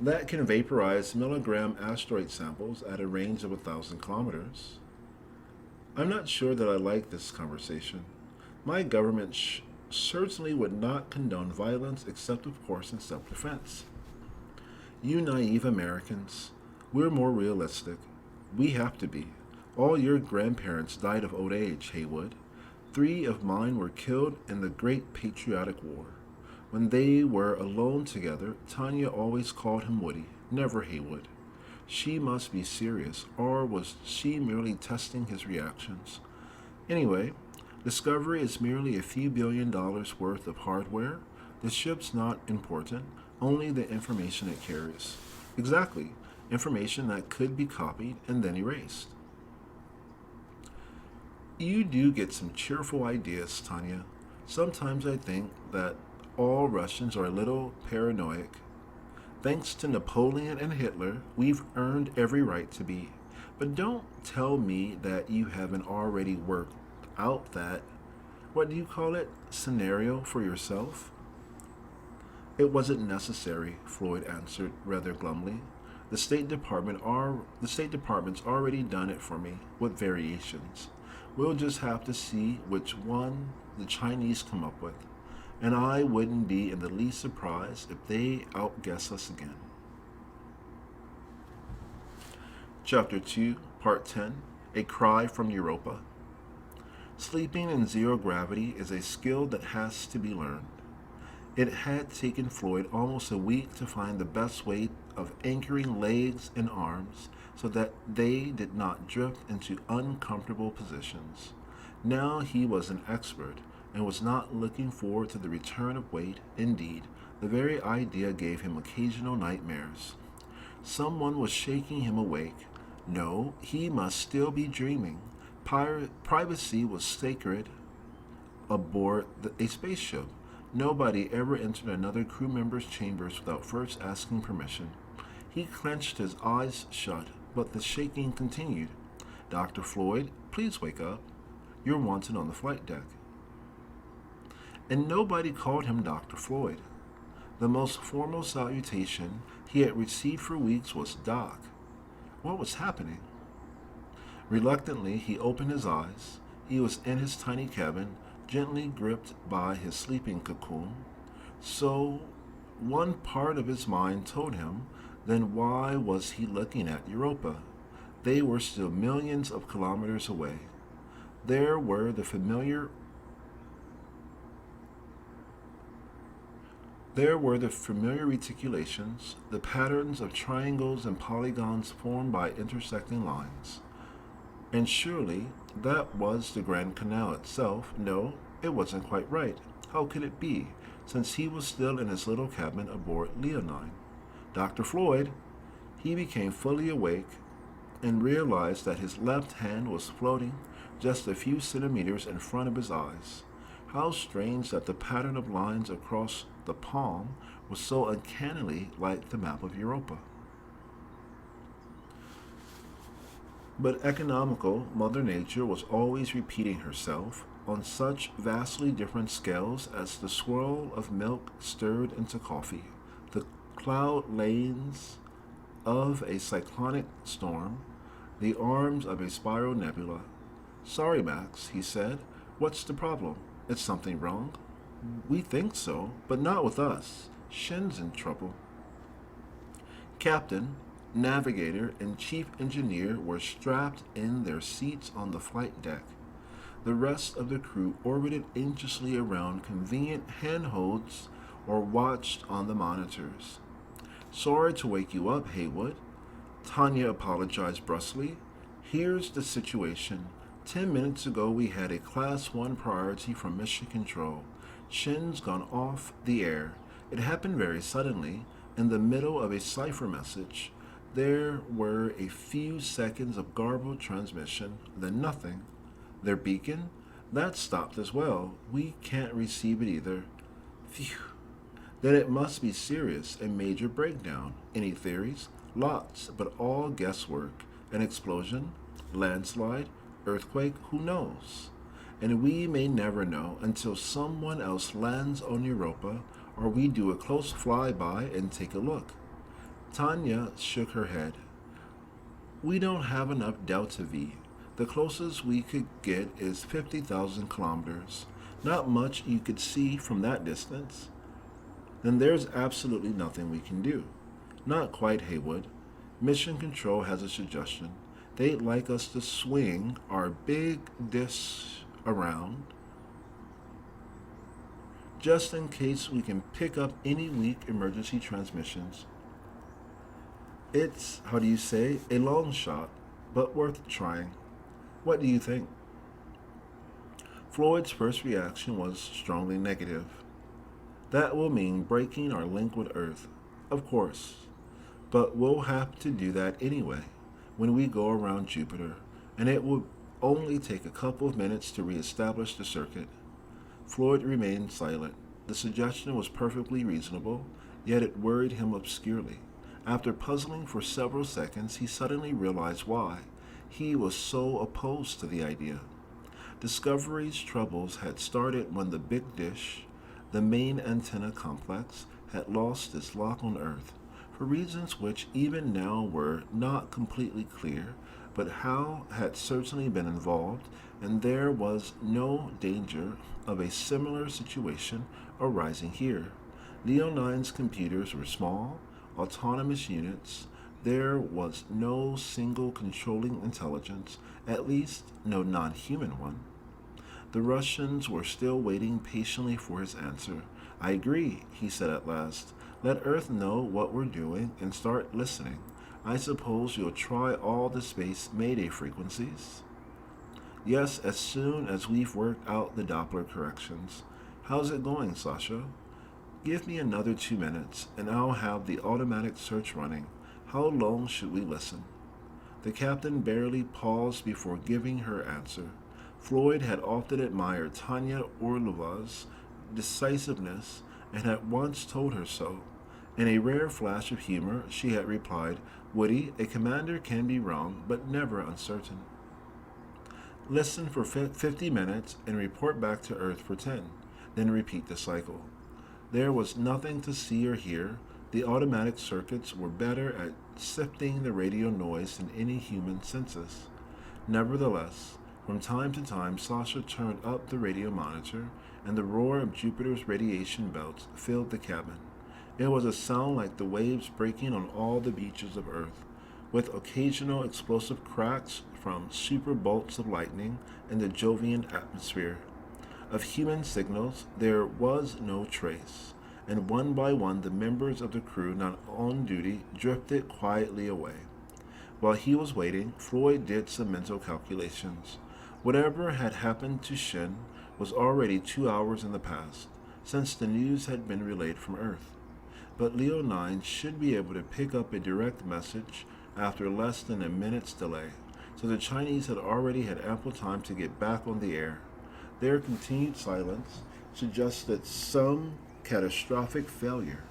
that can vaporize milligram asteroid samples at a range of 1,000 kilometers. I'm not sure that I like this conversation. My government certainly would not condone violence except, of course, in self-defense. You naive Americans, we're more realistic. We have to be. All your grandparents died of old age, Haywood. 3 of mine were killed in the Great Patriotic War. When they were alone together, Tanya always called him Woody, never Haywood. She must be serious, or was she merely testing his reactions? Anyway, Discovery is merely a few $1 billion worth of hardware. The ship's not important, only the information it carries. Exactly, information that could be copied and then erased. You do get some cheerful ideas, Tanya. Sometimes I think that all Russians are a little paranoid. Thanks to Napoleon and Hitler, we've earned every right to be. But don't tell me that you haven't already worked out that, what do you call it, scenario for yourself? It wasn't necessary, Floyd answered rather glumly. The State Department's already done it for me, with variations. We'll just have to see which one the Chinese come up with, and I wouldn't be in the least surprised if they outguess us again. Chapter 2, Part 10, A Cry from Europa. Sleeping in zero gravity is a skill that has to be learned. It had taken Floyd almost a week to find the best way of anchoring legs and arms so that they did not drift into uncomfortable positions. Now he was an expert and was not looking forward to the return of weight. Indeed, the very idea gave him occasional nightmares. Someone was shaking him awake. No, he must still be dreaming. Privacy was sacred aboard a spaceship. Nobody ever entered another crew member's chambers without first asking permission. He clenched his eyes shut, but the shaking continued. Dr. Floyd, please wake up. You're wanted on the flight deck. And nobody called him Dr. Floyd. The most formal salutation he had received for weeks was Doc. What was happening? Reluctantly, he opened his eyes. He was in his tiny cabin, gently gripped by his sleeping cocoon. So, one part of his mind told him, then why was he looking at Europa? They were still millions of kilometers away. There were the familiar reticulations, the patterns of triangles and polygons formed by intersecting lines. And surely that was the Grand Canal itself. No, it wasn't quite right. How could it be, since he was still in his little cabin aboard Leonine? Dr. Floyd, he became fully awake and realized that his left hand was floating just a few centimeters in front of his eyes. How strange that the pattern of lines across the palm was so uncannily like the map of Europa. But economical Mother Nature was always repeating herself on such vastly different scales as the swirl of milk stirred into coffee, the cloud lanes of a cyclonic storm, the arms of a spiral nebula. Sorry, Max, he said. What's the problem? Is something wrong? We think so, but not with us. Shin's in trouble. Captain, navigator, and chief engineer were strapped in their seats on the flight deck. The rest of the crew orbited anxiously around convenient handholds or watched on the monitors. Sorry to wake you up, Haywood. Tanya apologized brusquely. Here's the situation. 10 minutes ago we had a Class 1 priority from Mission Control. Shin's gone off the air. It happened very suddenly, in the middle of a cipher message. There were a few seconds of garbled transmission, then nothing. Their beacon? That stopped as well. We can't receive it either. Phew. Then it must be serious, a major breakdown. Any theories? Lots, but all guesswork. An explosion? Landslide? Earthquake? Who knows? And we may never know until someone else lands on Europa or we do a close flyby and take a look. Tanya shook her head. We don't have enough Delta V. The closest we could get is 50,000 kilometers. Not much you could see from that distance. Then there's absolutely nothing we can do. Not quite, Haywood. Mission Control has a suggestion. They'd like us to swing our big dish around just in case we can pick up any weak emergency transmissions. It's, how do you say, a long shot, but worth trying. What do you think? Floyd's first reaction was strongly negative. That will mean breaking our link with Earth, of course, but we'll have to do that anyway when we go around Jupiter, and it will only take a couple of minutes to reestablish the circuit. Floyd remained silent. The suggestion was perfectly reasonable, yet it worried him obscurely. After puzzling for several seconds, he suddenly realized why he was so opposed to the idea. Discovery's troubles had started when the big dish, the main antenna complex, had lost its lock on Earth. For reasons which even now were not completely clear, but Hal had certainly been involved, and there was no danger of a similar situation arising here. Leo 9's computers were small, autonomous units. There was no single controlling intelligence, at least no non human one. The Russians were still waiting patiently for his answer. I agree, he said at last. Let Earth know what we're doing and start listening. I suppose you'll try all the space Mayday frequencies? Yes, as soon as we've worked out the Doppler corrections. How's it going, Sasha? Give me another 2 minutes, and I'll have the automatic search running. How long should we listen? The captain barely paused before giving her answer. Floyd had often admired Tanya Orlova's decisiveness and had once told her so. In a rare flash of humor, she had replied, Woody, a commander can be wrong, but never uncertain. Listen for 50 minutes and report back to Earth for 10, then repeat the cycle. There was nothing to see or hear. The automatic circuits were better at sifting the radio noise than any human senses. Nevertheless, from time to time, Sasha turned up the radio monitor, and the roar of Jupiter's radiation belts filled the cabin. It was a sound like the waves breaking on all the beaches of Earth, with occasional explosive cracks from super bolts of lightning in the Jovian atmosphere. Of human signals, there was no trace, and one by one the members of the crew not on duty drifted quietly away. While he was waiting, Floyd did some mental calculations. Whatever had happened to Shin was already 2 hours in the past, since the news had been relayed from Earth. But Leo 9 should be able to pick up a direct message after less than a minute's delay, so the Chinese had already had ample time to get back on the air. Their continued silence suggested some catastrophic failure,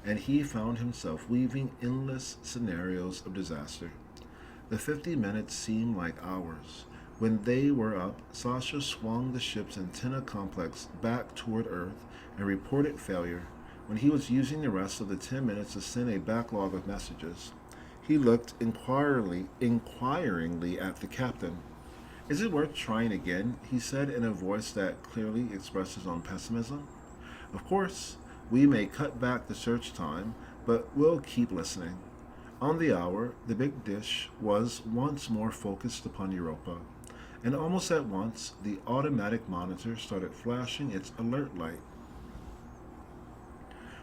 and he found himself weaving endless scenarios of disaster. The 50 minutes seemed like hours. When they were up, Sasha swung the ship's antenna complex back toward Earth and reported failure. When he was using the rest of the 10 minutes to send a backlog of messages, he looked inquiringly at the captain. Is it worth trying again? He said in a voice that clearly expressed his own pessimism. Of course, we may cut back the search time, but we'll keep listening. On the hour, the big dish was once more focused upon Europa, and almost at once the automatic monitor started flashing its alert light.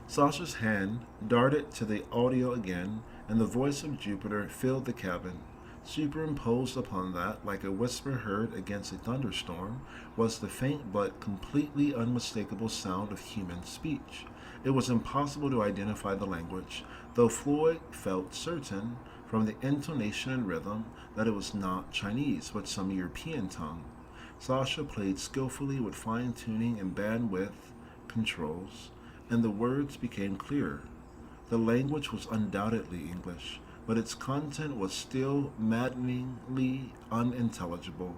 Sasha's hand darted to the audio again, and the voice of Jupiter filled the cabin. Superimposed upon that, like a whisper heard against a thunderstorm, was the faint but completely unmistakable sound of human speech. It was impossible to identify the language, though Floyd felt certain, from the intonation and rhythm, that it was not Chinese, but some European tongue. Sasha played skillfully with fine-tuning and bandwidth controls, and the words became clearer. The language was undoubtedly English, but its content was still maddeningly unintelligible.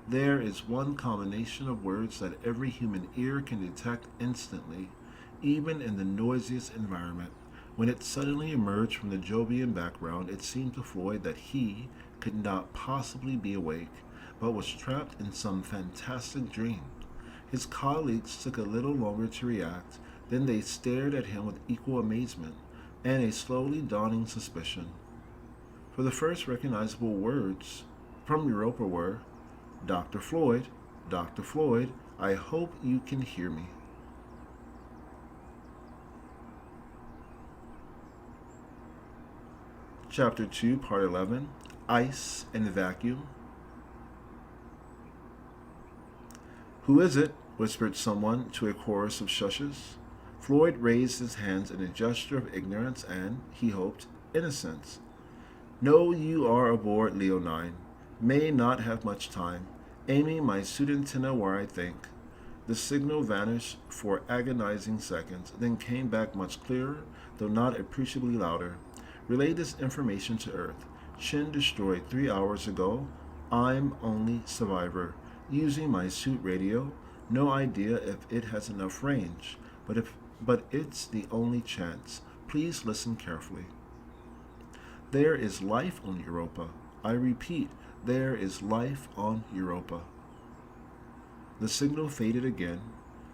There is one combination of words that every human ear can detect instantly, even in the noisiest environment. When it suddenly emerged from the Jovian background, it seemed to Floyd that he could not possibly be awake, but was trapped in some fantastic dream. His colleagues took a little longer to react, then they stared at him with equal amazement and a slowly dawning suspicion. For the first recognizable words from Europa were, Dr. Floyd, I hope you can hear me. Chapter 2, Part 11, Ice and Vacuum. Who is it? Whispered someone to a chorus of shushes. Floyd raised his hands in a gesture of ignorance and, he hoped, innocence. No, you are aboard Leo 9. May not have much time. Aiming my suit antenna where I think. The signal vanished for agonizing seconds, then came back much clearer, though not appreciably louder. Relay this information to Earth. Shin destroyed 3 hours ago. I'm only survivor. Using my suit radio. No idea if it has enough range, but it's the only chance. Please listen carefully. There is life on Europa. I repeat, There is life on Europa. The signal faded again.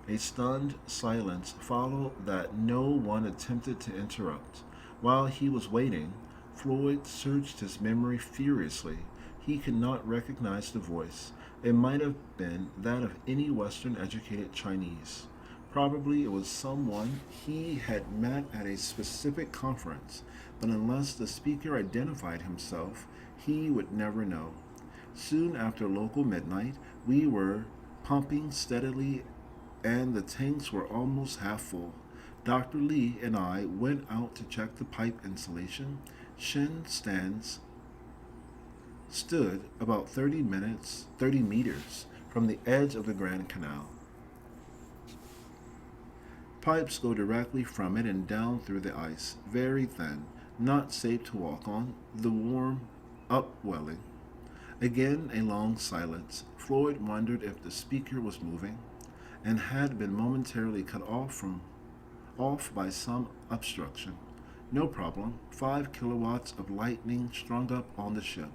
A stunned silence followed that no one attempted to interrupt. While he was waiting, Floyd searched his memory furiously. He could not recognize the voice. It might have been that of any Western educated Chinese. Probably it was someone he had met at a specific conference, but unless the speaker identified himself, he would never know. Soon after local midnight, we were pumping steadily and the tanks were almost half full. Dr. Lee and I went out to check the pipe insulation. Shin stands stood about 30 meters from the edge of the Grand Canal. Pipes go directly from it and down through the ice, very thin, not safe to walk on, the warm upwelling. Again a long silence. Floyd wondered if the speaker was moving and had been momentarily cut off by some obstruction. No problem. 5 kilowatts of lightning strung up on the ship,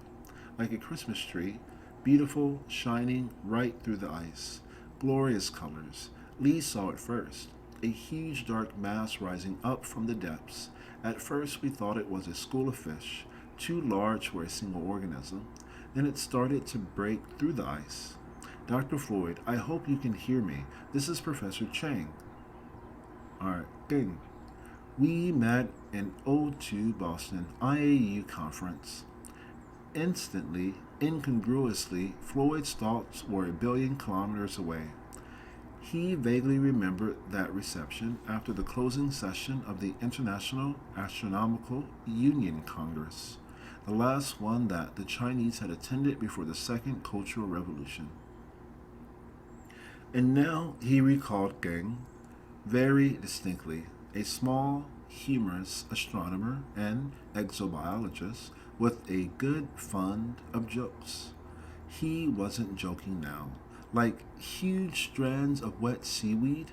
like a Christmas tree, beautiful, shining right through the ice. Glorious colors. Lee saw it first. A huge dark mass rising up from the depths. At first we thought it was a school of fish, too large for a single organism. Then it started to break through the ice. Dr. Floyd, I hope you can hear me. This is Professor Chang. Alright, good. We met in O2 Boston IAU conference. Instantly, incongruously, Floyd's thoughts were a billion kilometers away. He vaguely remembered that reception after the closing session of the International Astronomical Union Congress, the last one that the Chinese had attended before the Second Cultural Revolution. And now he recalled Geng very distinctly, a small, humorous astronomer and exobiologist with a good fund of jokes. He wasn't joking now. Like huge strands of wet seaweed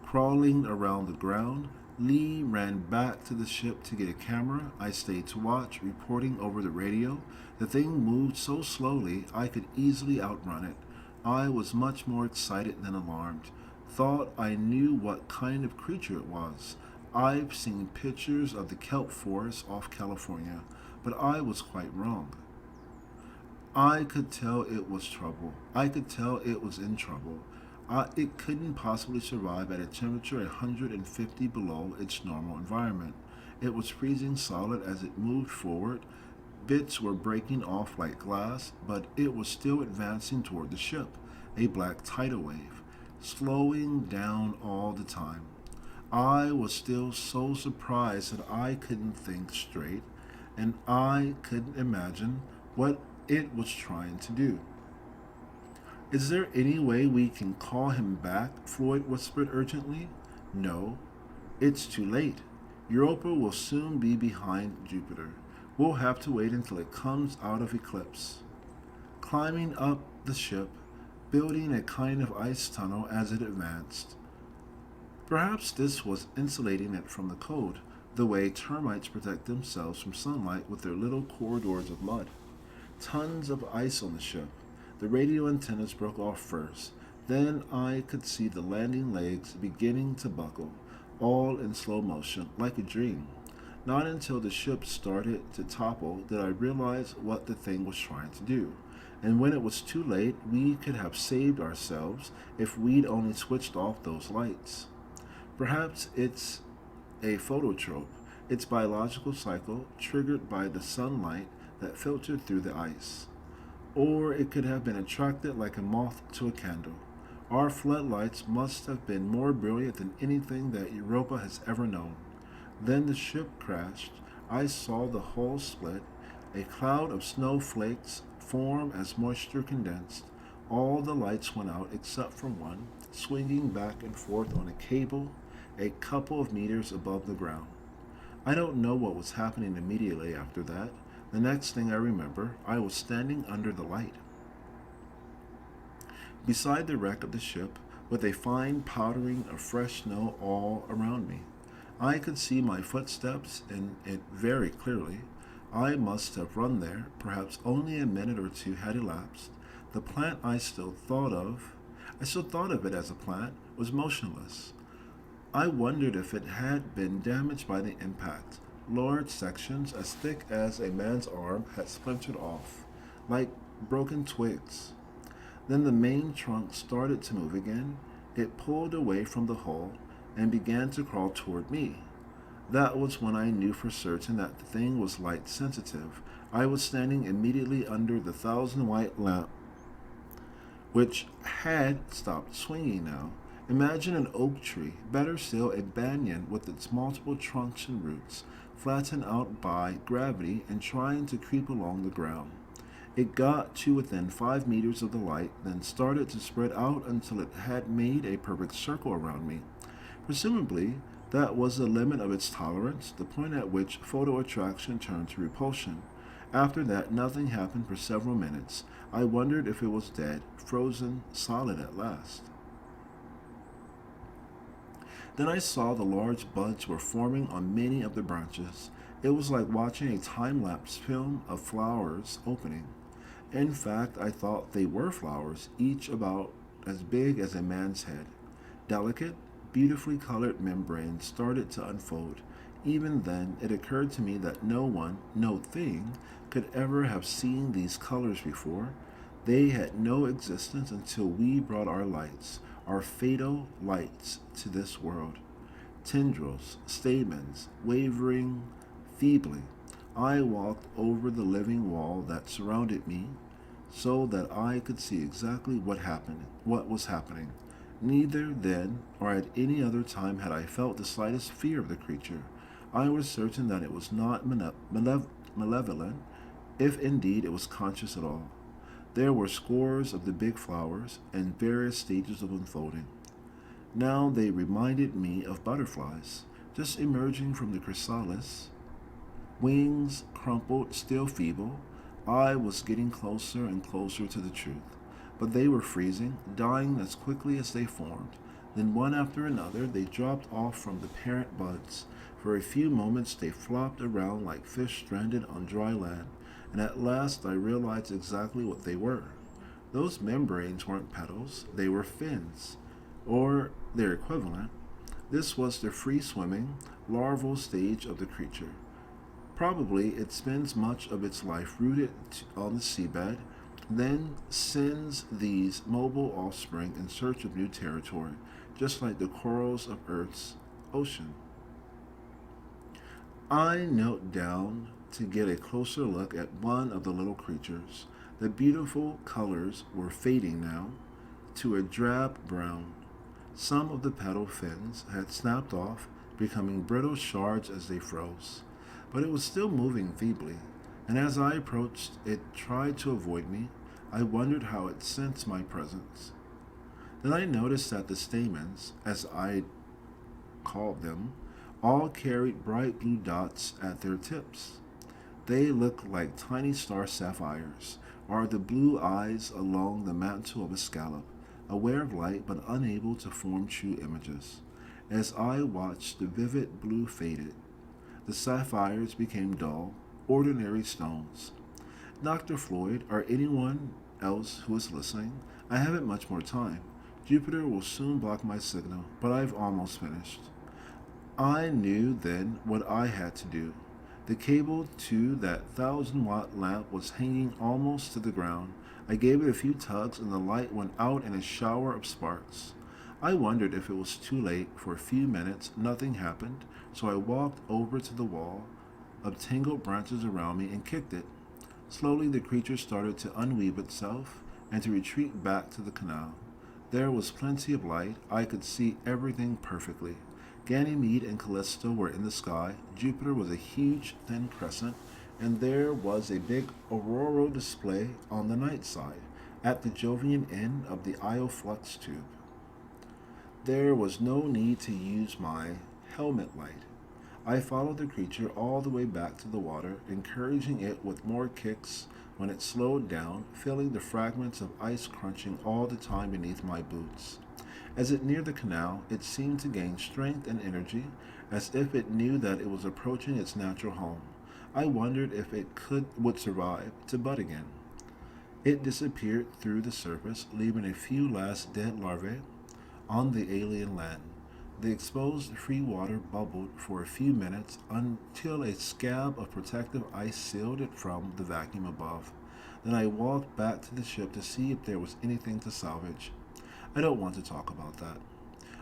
crawling around the ground, Lee ran back to the ship to get a camera. I stayed to watch, reporting over the radio. The thing moved so slowly I could easily outrun it. I was much more excited than alarmed. Thought I knew what kind of creature it was. I've seen pictures of the kelp forest off California, but I was quite wrong. I could tell it was trouble. I could tell it was in trouble. It couldn't possibly survive at a temperature 150 below its normal environment. It was freezing solid as it moved forward. Bits were breaking off like glass, but it was still advancing toward the ship, a black tidal wave, slowing down all the time. I was still so surprised that I couldn't think straight, and I couldn't imagine what it was trying to do. Is there any way we can call him back? Floyd whispered urgently. No, it's too late. Europa will soon be behind Jupiter. We'll have to wait until it comes out of eclipse. Climbing up the ship, building a kind of ice tunnel as it advanced. Perhaps this was insulating it from the cold, the way termites protect themselves from sunlight with their little corridors of mud. Tons of ice on the ship. The radio antennas broke off first. Then I could see the landing legs beginning to buckle, all in slow motion, like a dream. Not until the ship started to topple did I realize what the thing was trying to do. And when it was too late, we could have saved ourselves if we'd only switched off those lights. Perhaps it's a phototrope, its biological cycle triggered by the sunlight that filtered through the ice. Or it could have been attracted like a moth to a candle. Our floodlights must have been more brilliant than anything that Europa has ever known. Then the ship crashed. I saw the hull split, a cloud of snowflakes form as moisture condensed. All the lights went out except for one, swinging back and forth on a cable a couple of meters above the ground. I don't know what was happening immediately after that. The next thing I remember, I was standing under the light, beside the wreck of the ship, with a fine powdering of fresh snow all around me. I could see my footsteps in it very clearly. I must have run there. Perhaps only a minute or two had elapsed. The plant I still thought of it as a plant, was motionless. I wondered if it had been damaged by the impact. Large sections, as thick as a man's arm, had splintered off, like broken twigs. Then the main trunk started to move again. It pulled away from the hull and began to crawl toward me. That was when I knew for certain that the thing was light sensitive. I was standing immediately under the 1,000 watt lamp, which had stopped swinging now. Imagine an oak tree, better still, a banyan with its multiple trunks and roots, flattened out by gravity and trying to creep along the ground. It got to within 5 meters of the light, then started to spread out until it had made a perfect circle around me. Presumably, that was the limit of its tolerance, the point at which photo attraction turned to repulsion. After that, nothing happened for several minutes. I wondered if it was dead, frozen, solid at last. Then I saw the large buds were forming on many of the branches. It was like watching a time-lapse film of flowers opening. In fact, I thought they were flowers, each about as big as a man's head. Delicate, beautifully colored membranes started to unfold. Even then, it occurred to me that no one, no thing, could ever have seen these colors before. They had no existence until we brought our lights, our fatal lights, to this world. Tendrils, stamens, wavering feebly. I walked over the living wall that surrounded me so that I could see exactly what was happening. Neither then or at any other time had I felt the slightest fear of the creature. I was certain that it was not malevolent, if indeed it was conscious at all. There were scores of the big flowers in various stages of unfolding. Now they reminded me of butterflies, just emerging from the chrysalis. Wings crumpled, still feeble. I was getting closer and closer to the truth. But they were freezing, dying as quickly as they formed. Then one after another they dropped off from the parent buds. For a few moments they flopped around like fish stranded on dry land, and at last I realized exactly what they were. Those membranes weren't petals, they were fins, or their equivalent. This was the free-swimming, larval stage of the creature. Probably it spends much of its life rooted on the seabed, then sends these mobile offspring in search of new territory, just like the corals of Earth's ocean. I knelt down to get a closer look at one of the little creatures. The beautiful colors were fading now to a drab brown. Some of the petal fins had snapped off, becoming brittle shards as they froze. But it was still moving feebly, and as I approached, it tried to avoid me. I wondered how it sensed my presence. Then I noticed that the stamens, as I called them, all carried bright blue dots at their tips. They looked like tiny star sapphires, or the blue eyes along the mantle of a scallop, aware of light but unable to form true images. As I watched, the vivid blue faded. The sapphires became dull, ordinary stones. Dr. Floyd, or anyone else who is listening, I haven't much more time. Jupiter will soon block my signal, but I've almost finished. I knew then what I had to do. The cable to that 1,000 watt lamp was hanging almost to the ground. I gave it a few tugs and the light went out in a shower of sparks. I wondered if it was too late. For a few minutes, nothing happened, so I walked over to the wall of tangled branches around me and kicked it. Slowly the creature started to unweave itself and to retreat back to the canal. There was plenty of light. I could see everything perfectly. Ganymede and Callisto were in the sky. Jupiter was a huge, thin crescent, and there was a big auroral display on the night side, at the Jovian end of the Io flux tube. There was no need to use my helmet light. I followed the creature all the way back to the water, encouraging it with more kicks when it slowed down, feeling the fragments of ice crunching all the time beneath my boots. As it neared the canal, it seemed to gain strength and energy, as if it knew that it was approaching its natural home. I wondered if it would survive to bud again. It disappeared through the surface, leaving a few last dead larvae on the alien land. The exposed free water bubbled for a few minutes until a scab of protective ice sealed it from the vacuum above. Then I walked back to the ship to see if there was anything to salvage. I don't want to talk about that.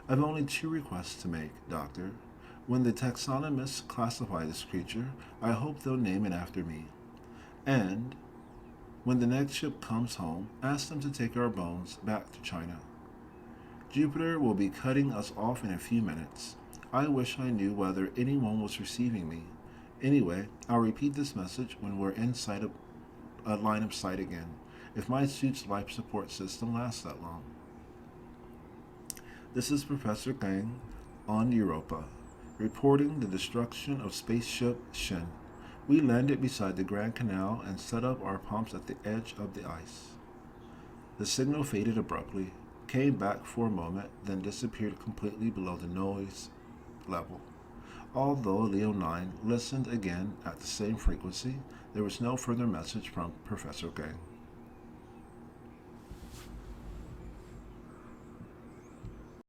I've only two requests to make, Doctor. When the taxonomists classify this creature, I hope they'll name it after me. And when the next ship comes home, ask them to take our bones back to China. Jupiter will be cutting us off in a few minutes. I wish I knew whether anyone was receiving me. Anyway, I'll repeat this message when we're inside a line of sight again, if my suit's life support system lasts that long. This is Professor Gang on Europa, reporting the destruction of spaceship Shin. We landed beside the Grand Canal and set up our pumps at the edge of the ice. The signal faded abruptly, came back for a moment, then disappeared completely below the noise level. Although Leo 9 listened again at the same frequency, there was no further message from Professor Gang.